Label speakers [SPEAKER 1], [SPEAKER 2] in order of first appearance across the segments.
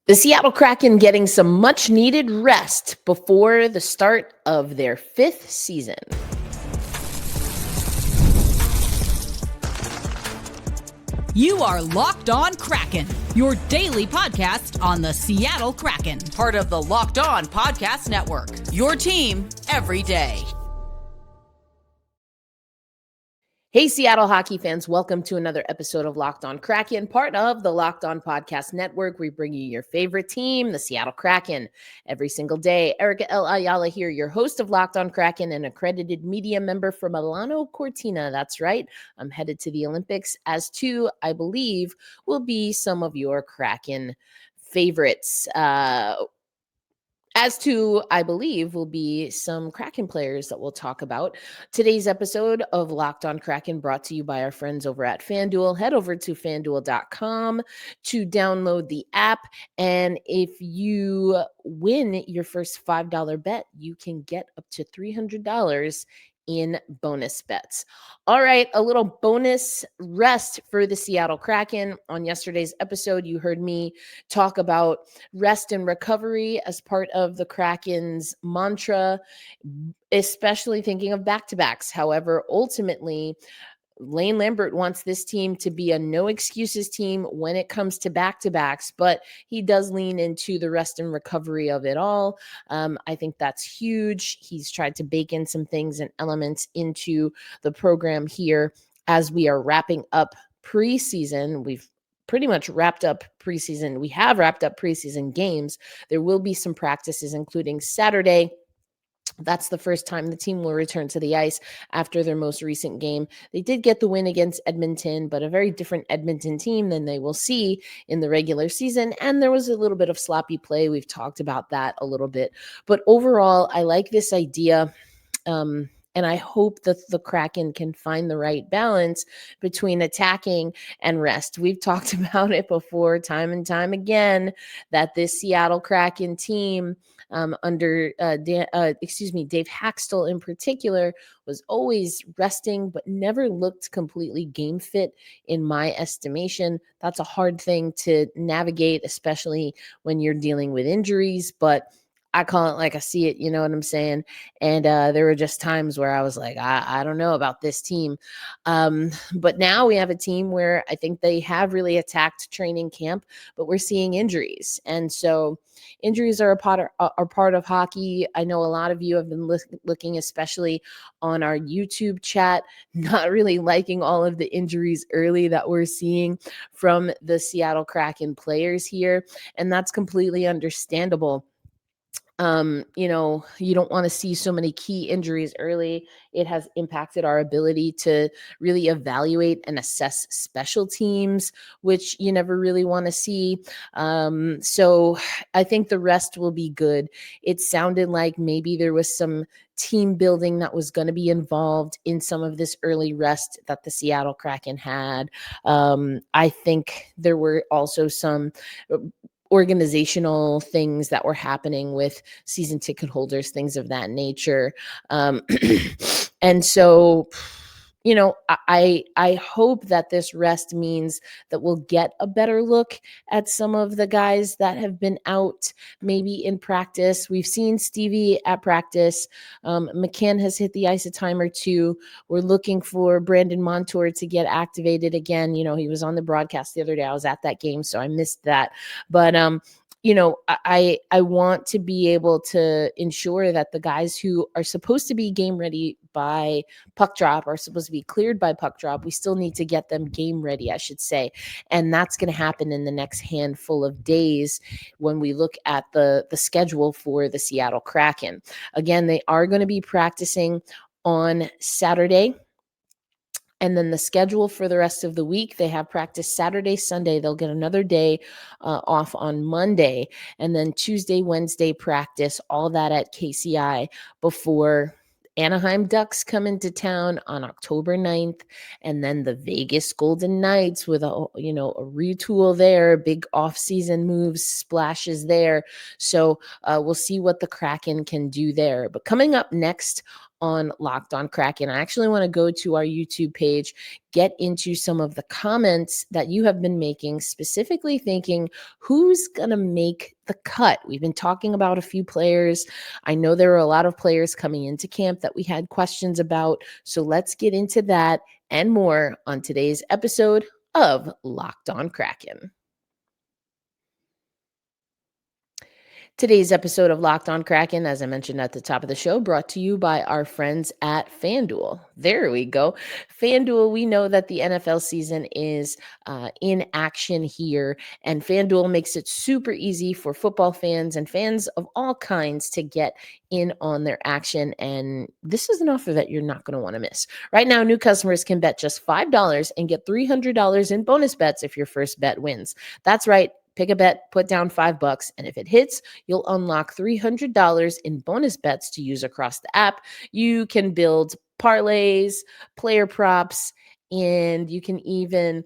[SPEAKER 1] The Seattle Kraken getting some much needed rest before the start of their fifth season.
[SPEAKER 2] You are Locked On Kraken, your daily podcast on the Seattle Kraken, part of the Locked On Podcast Network, your team every day.
[SPEAKER 1] Hey, Seattle hockey fans, welcome to another episode of Locked On Kraken, part of the Locked On Podcast Network. We bring you your favorite team, the Seattle Kraken, every single day. Erica L. Ayala here, your host of Locked On Kraken, an accredited media member for Milano Cortina. That's right. I'm headed to the Olympics, as too, I believe, will be some of your Kraken favorites. As to, I believe, will be some Kraken players that we'll talk about. Today's episode of Locked On Kraken brought to you by our friends over at FanDuel. Head over to FanDuel.com to download the app. And if you win your first $5 bet, you can get up to $300 in bonus bets. All right, a little bonus rest for the Seattle Kraken. On yesterday's episode, you heard me talk about rest and recovery as part of the Kraken's mantra, especially thinking of back-to-backs. However, ultimately, Lane Lambert wants this team to be a no excuses team when it comes to back-to-backs, but he does lean into the rest and recovery of it all. I think that's huge. He's tried to bake in some things and elements into the program here as we are wrapping up preseason. We've pretty much wrapped up preseason. We have wrapped up preseason games. There will be some practices, including Saturday. That's the first time the team will return to the ice after their most recent game. They did get the win against Edmonton, but a very different Edmonton team than they will see in the regular season. And there was a little bit of sloppy play. We've talked about that a little bit. But overall, I like this idea. And I hope that the Kraken can find the right balance between attacking and rest. We've talked about it before, time and time again, that this Seattle Kraken team under Dave Haxtell in particular was always resting, but never looked completely game fit in my estimation. That's a hard thing to navigate, especially when you're dealing with injuries, but I call it like I see it, you know what I'm saying? And there were just times where I was like, I don't know about this team. But now we have a team where I think they have really attacked training camp, but we're seeing injuries. And so injuries are part of hockey. I know a lot of you have been looking, especially on our YouTube chat, not really liking all of the injuries early that we're seeing from the Seattle Kraken players here. And that's completely understandable. You don't want to see so many key injuries early. It has impacted our ability to really evaluate and assess special teams, which you never really want to see. So I think the rest will be good. It sounded like maybe there was some team building that was going to be involved in some of this early rest that the Seattle Kraken had. I think there were also some organizational things that were happening with season ticket holders, things of that nature. And so, I hope that this rest means that we'll get a better look at some of the guys that have been out maybe in practice. We've seen Stevie at practice. McCann has hit the ice a time or two. We're looking for Brandon Montour to get activated again. He was on the broadcast the other day. I was at that game, so I missed that. But I want to be able to ensure that the guys who are supposed to be game ready by puck drop are supposed to be cleared by puck drop. We still need to get them game ready, I should say. And that's going to happen in the next handful of days when we look at the schedule for the Seattle Kraken. Again, they are going to be practicing on Saturday. And then the schedule for the rest of the week, they have practice Saturday, Sunday. They'll get another day off on Monday. And then Tuesday, Wednesday practice, all that at KCI before Anaheim Ducks come into town on October 9th. And then the Vegas Golden Knights with a retool there, big off-season moves, splashes there. So we'll see what the Kraken can do there. But coming up next on Locked On Kraken. I actually want to go to our YouTube page, get into some of the comments that you have been making, specifically thinking who's going to make the cut. We've been talking about a few players. I know there are a lot of players coming into camp that we had questions about. So let's get into that and more on today's episode of Locked On Kraken. Today's episode of Locked On Kraken, as I mentioned at the top of the show, brought to you by our friends at FanDuel. There we go. FanDuel, we know that the NFL season is in action here, and FanDuel makes it super easy for football fans and fans of all kinds to get in on their action. And this is an offer that you're not going to want to miss. Right now, new customers can bet just $5 and get $300 in bonus bets if your first bet wins. That's right. Pick a bet, put down $5, and if it hits, you'll unlock $300 in bonus bets to use across the app. You can build parlays, player props, and you can even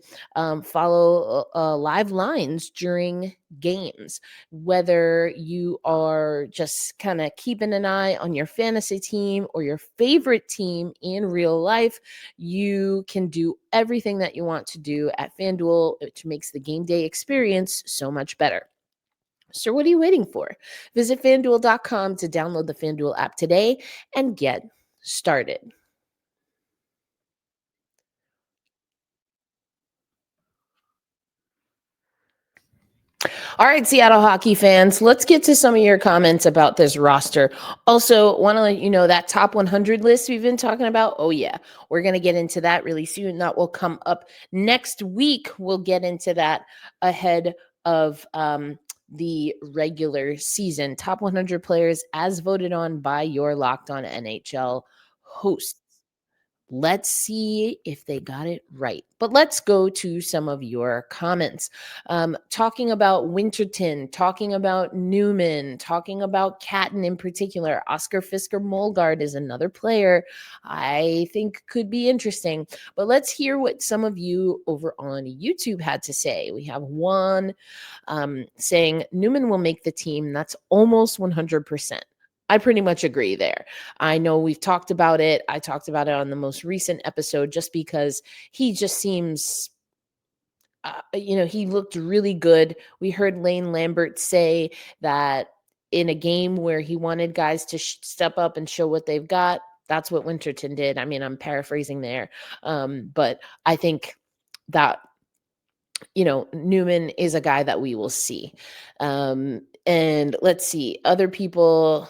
[SPEAKER 1] follow live lines during games. Whether you are just kind of keeping an eye on your fantasy team or your favorite team in real life, you can do everything that you want to do at FanDuel, which makes the game day experience so much better. So what are you waiting for? Visit FanDuel.com to download the FanDuel app today and get started. All right, Seattle hockey fans, let's get to some of your comments about this roster. Also, want to let you know that top 100 list we've been talking about. Oh, yeah, we're going to get into that really soon. That will come up next week. We'll get into that ahead of the regular season. Top 100 players as voted on by your Locked On NHL hosts. Let's see if they got it right. But let's go to some of your comments. Talking about Winterton, talking about Newman, talking about Catton in particular. Oscar Fisker Molgard is another player I think could be interesting. But let's hear what some of you over on YouTube had to say. We have one saying Newman will make the team. That's almost 100%. I pretty much agree there. I know we've talked about it. I talked about it on the most recent episode just because he just seems, he looked really good. We heard Lane Lambert say that in a game where he wanted guys to step up and show what they've got, that's what Winterton did. I mean, I'm paraphrasing there. But I think that, Newman is a guy that we will see. And let's see, other people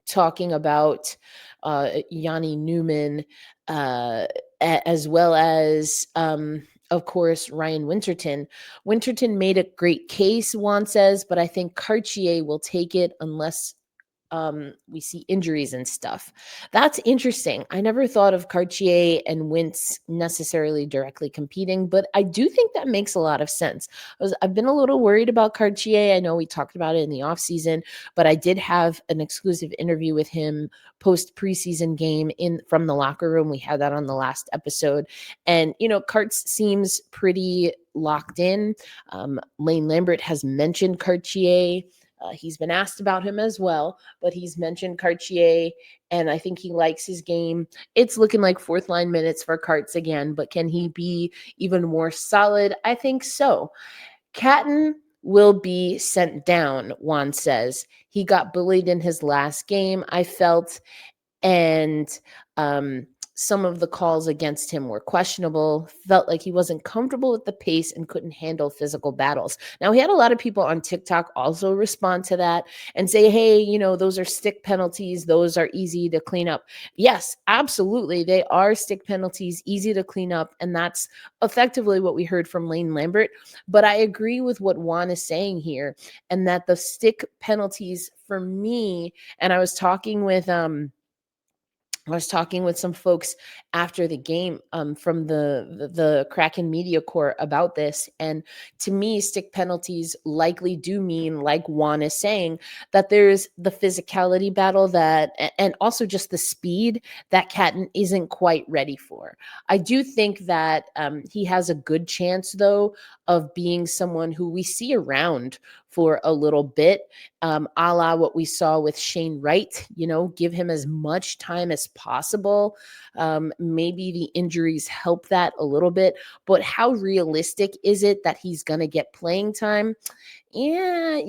[SPEAKER 1] talking about Jani Newman, as well as, of course, Ryan Winterton. Winterton made a great case, Juan says, but I think Cartier will take it unless we see injuries and stuff. That's interesting. I never thought of Cartier and Wintz necessarily directly competing, but I do think that makes a lot of sense. I've been a little worried about Cartier. I know we talked about it in the offseason, but I did have an exclusive interview with him post preseason game from the locker room. We had that on the last episode. And, Carts seems pretty locked in. Lane Lambert has mentioned Cartier. He's been asked about him as well, but he's mentioned Cartier, and I think he likes his game. It's looking like fourth line minutes for Carts again, but can he be even more solid? I think so. Catton will be sent down, Juan says. He got bullied in his last game, I felt, and some of the calls against him were questionable, felt like he wasn't comfortable with the pace and couldn't handle physical battles. Now, he had a lot of people on TikTok also respond to that and say, hey, those are stick penalties. Those are easy to clean up. Yes, absolutely. They are stick penalties, easy to clean up. And that's effectively what we heard from Lane Lambert. But I agree with what Juan is saying here, and that the stick penalties for me, and I was talking with some folks after the game from the Kraken Media Corps about this. And to me, stick penalties likely do mean, like Juan is saying, that there's the physicality battle and also just the speed that Catton isn't quite ready for. I do think that he has a good chance, though, of being someone who we see around for a little bit, a la what we saw with Shane Wright, give him as much time as possible. Maybe the injuries help that a little bit, but how realistic is it that he's going to get playing time? Yeah,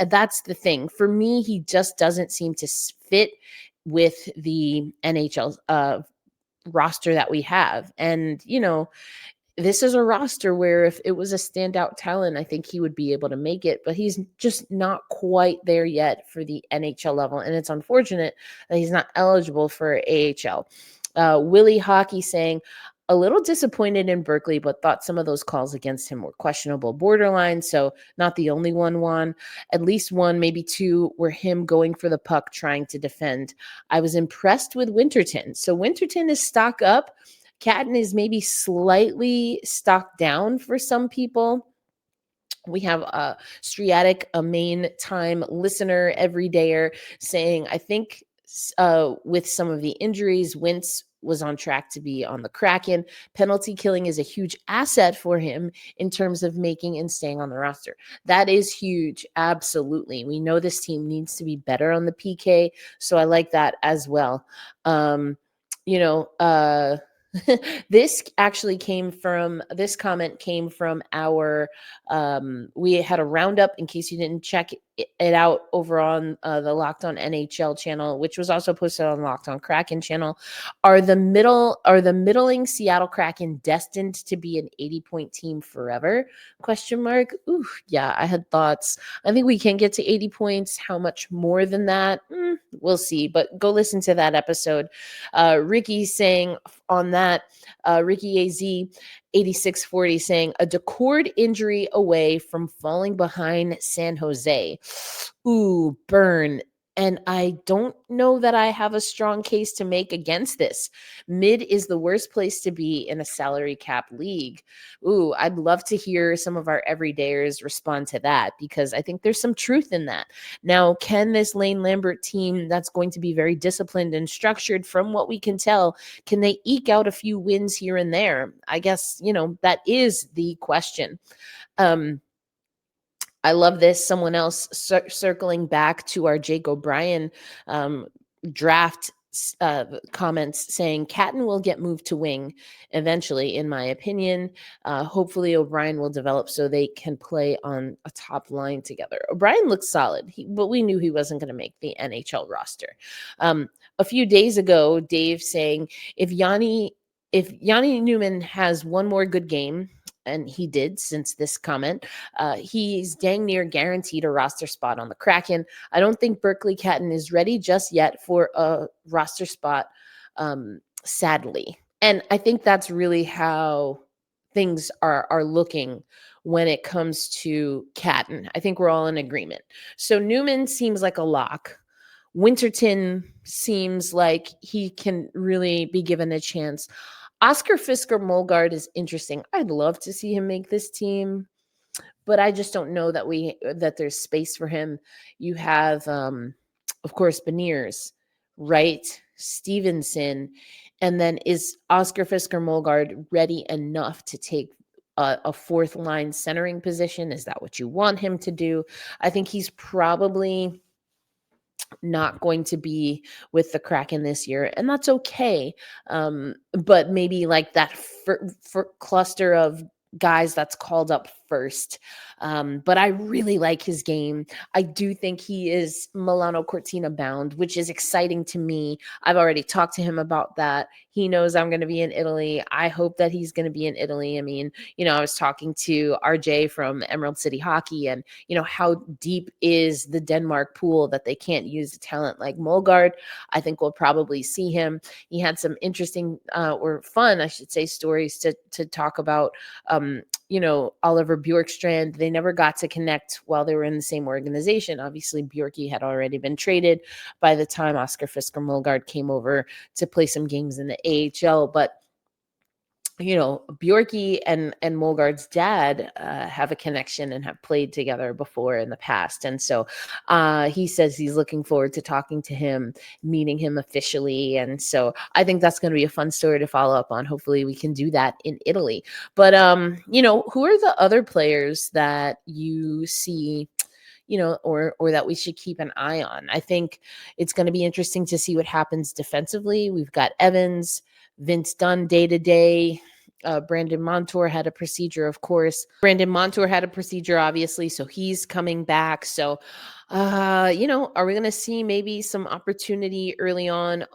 [SPEAKER 1] that's the thing. For me, he just doesn't seem to fit with the NHL roster that we have. And, this is a roster where if it was a standout talent, I think he would be able to make it, but he's just not quite there yet for the NHL level. And it's unfortunate that he's not eligible for AHL. Willie Hockey saying, a little disappointed in Berkeley, but thought some of those calls against him were questionable, borderline. So not the only one, Juan. At least one, maybe two, were him going for the puck, trying to defend. I was impressed with Winterton. So Winterton is stock up. Catton is maybe slightly stock down for some people. We have a Striatic, a main time listener, everydayer, saying, I think with some of the injuries, Wentz was on track to be on the Kraken. Penalty killing is a huge asset for him in terms of making and staying on the roster. That is huge. Absolutely. We know this team needs to be better on the PK. So I like that as well. This comment came from our we had a roundup, in case you didn't check it out, over on the Locked On NHL channel, which was also posted on Locked On Kraken channel. Are the middling Seattle Kraken destined to be an 80-point team forever? Question mark. Ooh, yeah, I had thoughts. I think we can get to 80 points. How much more than that? We'll see, but go listen to that episode. Ricky saying on that, Ricky AZ 8640 saying, a Decord injury away from falling behind San Jose. Ooh, burn. And I don't know that I have a strong case to make against this. Mid is the worst place to be in a salary cap league. Ooh, I'd love to hear some of our everydayers respond to that, because I think there's some truth in that. Now, can this Lane Lambert team that's going to be very disciplined and structured, from what we can tell, can they eke out a few wins here and there? I guess, that is the question. I love this. Someone else circling back to our Jake O'Brien draft comments, saying Catton will get moved to wing eventually, in my opinion. Hopefully O'Brien will develop so they can play on a top line together. O'Brien looks solid, but we knew he wasn't going to make the NHL roster. A few days ago, Dave saying, if Jani Newman has one more good game, and he did since this comment, he's dang near guaranteed a roster spot on the Kraken. I don't think Berkeley Catton is ready just yet for a roster spot, sadly. And I think that's really how things are looking when it comes to Catton. I think we're all in agreement. So Newman seems like a lock. Winterton seems like he can really be given a chance. Oscar Fisker Molgard is interesting. I'd love to see him make this team, but I just don't know that there's space for him. You have, of course, Beniers, Wright, Stevenson, and then is Oscar Fisker Molgard ready enough to take a fourth line centering position? Is that what you want him to do? I think he's probably not going to be with the Kraken this year, and that's okay. But maybe like that for cluster of guys that's called up first. But I really like his game. I do think he is Milano Cortina bound, which is exciting to me. I've already talked to him about that. He knows I'm going to be in Italy. I hope that he's going to be in Italy. I mean, I was talking to RJ from Emerald City Hockey, and, how deep is the Denmark pool that they can't use a talent like Molgard. I think we'll probably see him. He had some interesting or fun, I should say, stories to talk about. Oliver Bjorkstrand, they never got to connect while they were in the same organization. Obviously, Bjorky had already been traded by the time Oscar Fisker Molgard came over to play some games in the AHL. But Bjorky and Molgard's dad have a connection and have played together before in the past. And so he says he's looking forward to talking to him, meeting him officially. And so I think that's going to be a fun story to follow up on. Hopefully we can do that in Italy. But, who are the other players that you see, or that we should keep an eye on. I think it's going to be interesting to see what happens defensively. We've got Evans, Vince Dunn day to day. Brandon Montour had a procedure, of course. Brandon Montour had a procedure, obviously, so he's coming back. So, are we going to see maybe some opportunity early on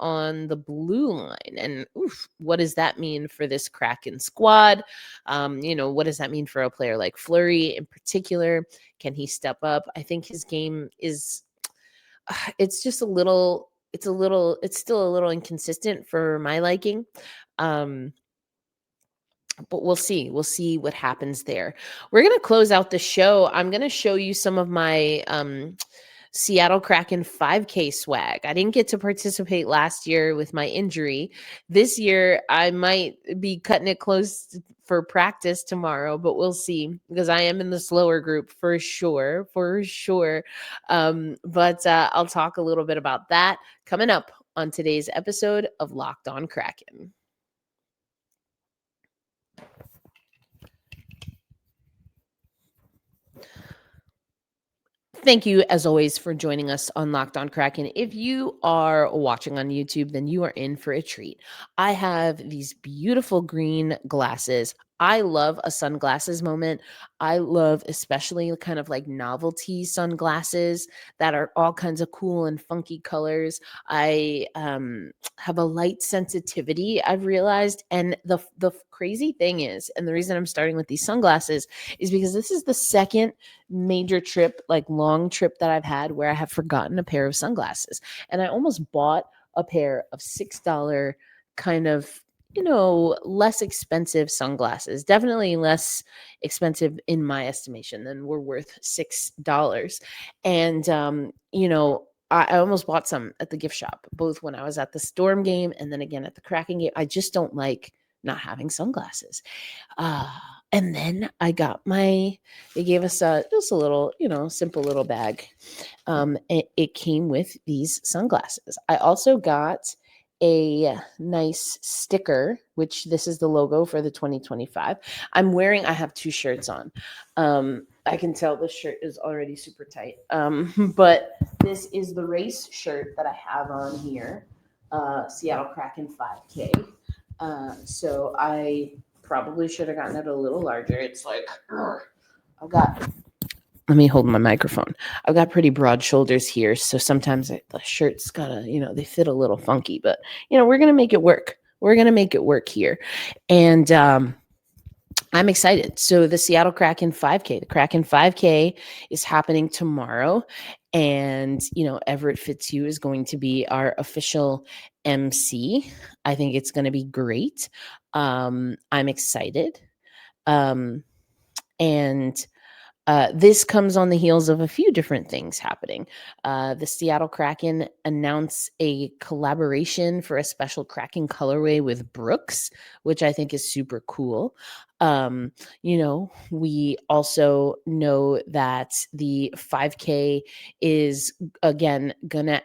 [SPEAKER 1] the blue line? And what does that mean for this Kraken squad? What does that mean for a player like Fleury in particular? Can he step up? I think his game is, it's just it's still a little inconsistent for my liking. But we'll see. We'll see what happens there. We're going to close out the show. I'm going to show you some of my Seattle Kraken 5K swag. I didn't get to participate last year with my injury. This year, I might be cutting it close for practice tomorrow, but we'll see, because I am in the slower group for sure. But I'll talk a little bit about that coming up on today's episode of Locked On Kraken. Thank you, as always, for joining us on Locked On Kraken. If you are watching on YouTube, then you are in for a treat. I have these beautiful green glasses. I love a sunglasses moment. I love especially kind of like novelty sunglasses that are all kinds of cool and funky colors. I have a light sensitivity, I've realized. And the crazy thing is, and the reason I'm starting with these sunglasses is because this is the second major trip, like long trip, that I've had where I have forgotten a pair of sunglasses. And I almost bought a pair of $6 kind of, less expensive sunglasses, definitely less expensive in my estimation than were worth $6. And, I almost bought some at the gift shop, both when I was at the Storm game and then again at the Kraken game. I just don't like not having sunglasses. And then I got they gave us just a little, simple little bag. It came with these sunglasses. I also got a nice sticker, which this is the logo for the 2025. I have two shirts on. I can tell this shirt is already super tight. But this is the race shirt that I have on here, Seattle Kraken 5K. So I probably should have gotten it a little larger. It's like, let me hold my microphone. I've got pretty broad shoulders here, so sometimes the shirt's gotta, they fit a little funky, but we're gonna make it work. We're gonna make it work here, and I'm excited. So the Seattle Kraken 5K, the Kraken 5K is happening tomorrow, and Everett Fitzhugh is going to be our official MC. I think it's going to be great. I'm excited, and this comes on the heels of a few different things happening. The Seattle Kraken announced a collaboration for a special Kraken colorway with Brooks, which I think is super cool. We also know that the 5K is again gonna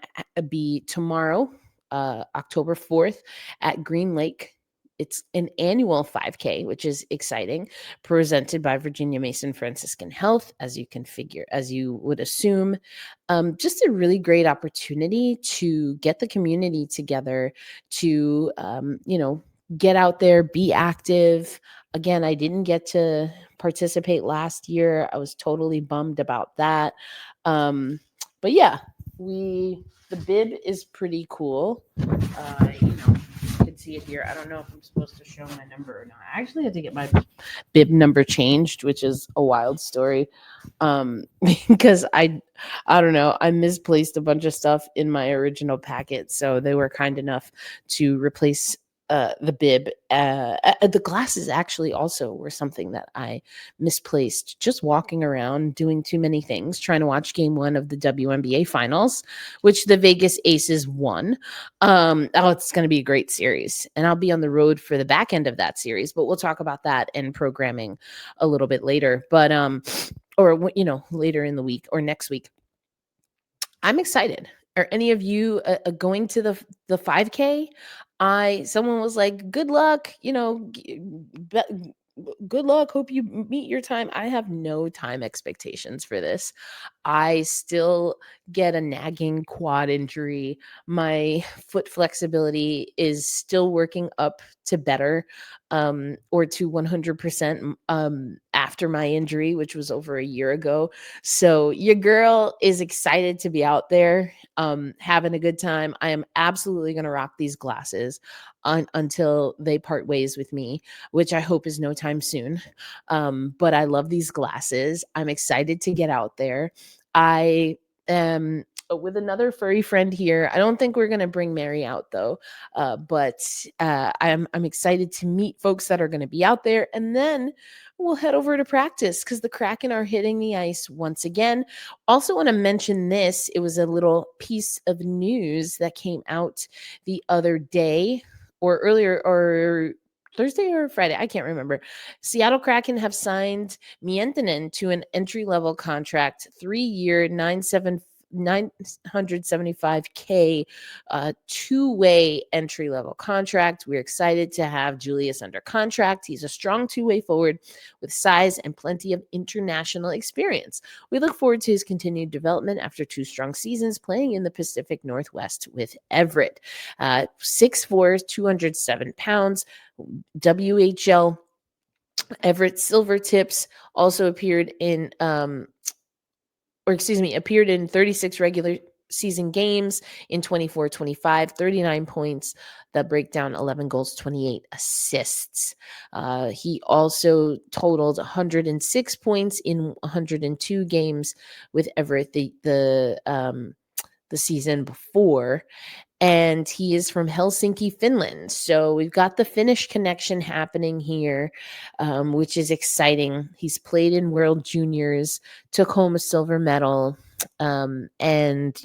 [SPEAKER 1] be tomorrow, October 4th at Green Lake. It's an annual 5K, which is exciting, presented by Virginia Mason Franciscan Health, as you would assume. Just a really great opportunity to get the community together, to, get out there, be active. Again, I didn't get to participate last year. I was totally bummed about that. But yeah, the bib is pretty cool. See it here. I don't know if I'm supposed to show my number or not. I actually had to get my bib number changed, which is a wild story. Because I don't know, I misplaced a bunch of stuff in my original packet, so they were kind enough to replace the bib. The glasses actually also were something that I misplaced just walking around doing too many things, trying to watch game 1 of the WNBA finals, which the Vegas Aces won. It's going to be a great series, and I'll be on the road for the back end of that series, but we'll talk about that and programming a little bit later, but or later in the week or next week. I'm excited. Are any of you going to the 5K? Someone was like, good luck, good luck. Hope you meet your time. I have no time expectations for this. I still get a nagging quad injury. My foot flexibility is still working up to better, or to 100%, after my injury, which was over a year ago. So your girl is excited to be out there, having a good time. I am absolutely going to rock these glasses until they part ways with me, which I hope is no time soon. But I love these glasses. I'm excited to get out there. I am with another furry friend here. I don't think we're gonna bring Mary out though, but I'm excited to meet folks that are gonna be out there, and then we'll head over to practice because the Kraken are hitting the ice once again. Also, want to mention this. It was a little piece of news that came out the other day, or earlier, or Thursday or Friday. I can't remember. Seattle Kraken have signed Winterton to an entry-level contract, 3-year, 975K, two-way entry-level contract. We're excited to have Julius under contract. He's a strong two-way forward with size and plenty of international experience. We look forward to his continued development after 2 strong seasons playing in the Pacific Northwest with Everett. 6'4", 207 pounds, WHL Everett Silvertips, also appeared in appeared in 36 regular season games in 24-25, 39 points. That breakdown: 11 goals, 28 assists. He also totaled 106 points in 102 games with Everett the season before. And he is from Helsinki, Finland. So we've got the Finnish connection happening here, which is exciting. He's played in World Juniors, took home a silver medal, and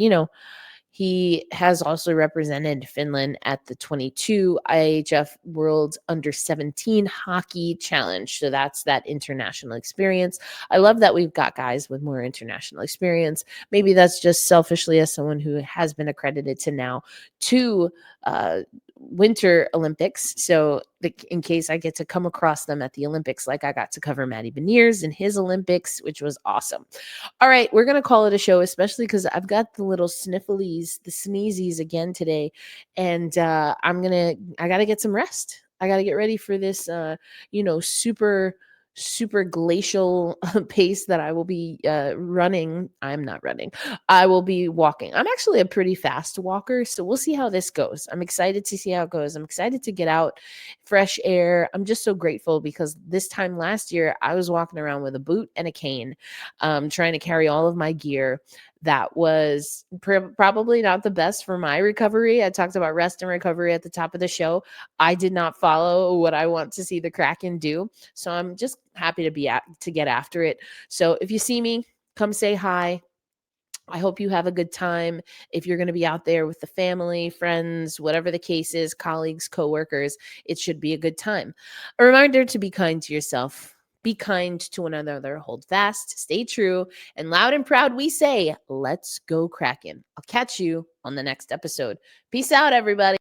[SPEAKER 1] he has also represented Finland at the 22 IHF World Under 17 Hockey Challenge. So that's that international experience. I love that we've got guys with more international experience. Maybe that's just selfishly as someone who has been accredited to now 2 Winter Olympics. So in case I get to come across them at the Olympics, like I got to cover Matty Beniers in his Olympics, which was awesome. All right, we're going to call it a show, especially because I've got the little snifflies, the sneezies again today. And I got to get some rest. I got to get ready for this, super glacial pace that I will be running. I'm not running. I will be walking. I'm actually a pretty fast walker, so we'll see how this goes. I'm excited to see how it goes. I'm excited to get out, fresh air. I'm just so grateful because this time last year, I was walking around with a boot and a cane, trying to carry all of my gear. That was probably not the best for my recovery. I talked about rest and recovery at the top of the show. I did not follow what I want to see the Kraken do. So I'm just happy to get after it. So if you see me, come say hi. I hope you have a good time. If you're going to be out there with the family, friends, whatever the case is, colleagues, coworkers, it should be a good time. A reminder to be kind to yourself. Be kind to one another. Hold fast. Stay true. And loud and proud, we say, let's go Kraken. I'll catch you on the next episode. Peace out, everybody.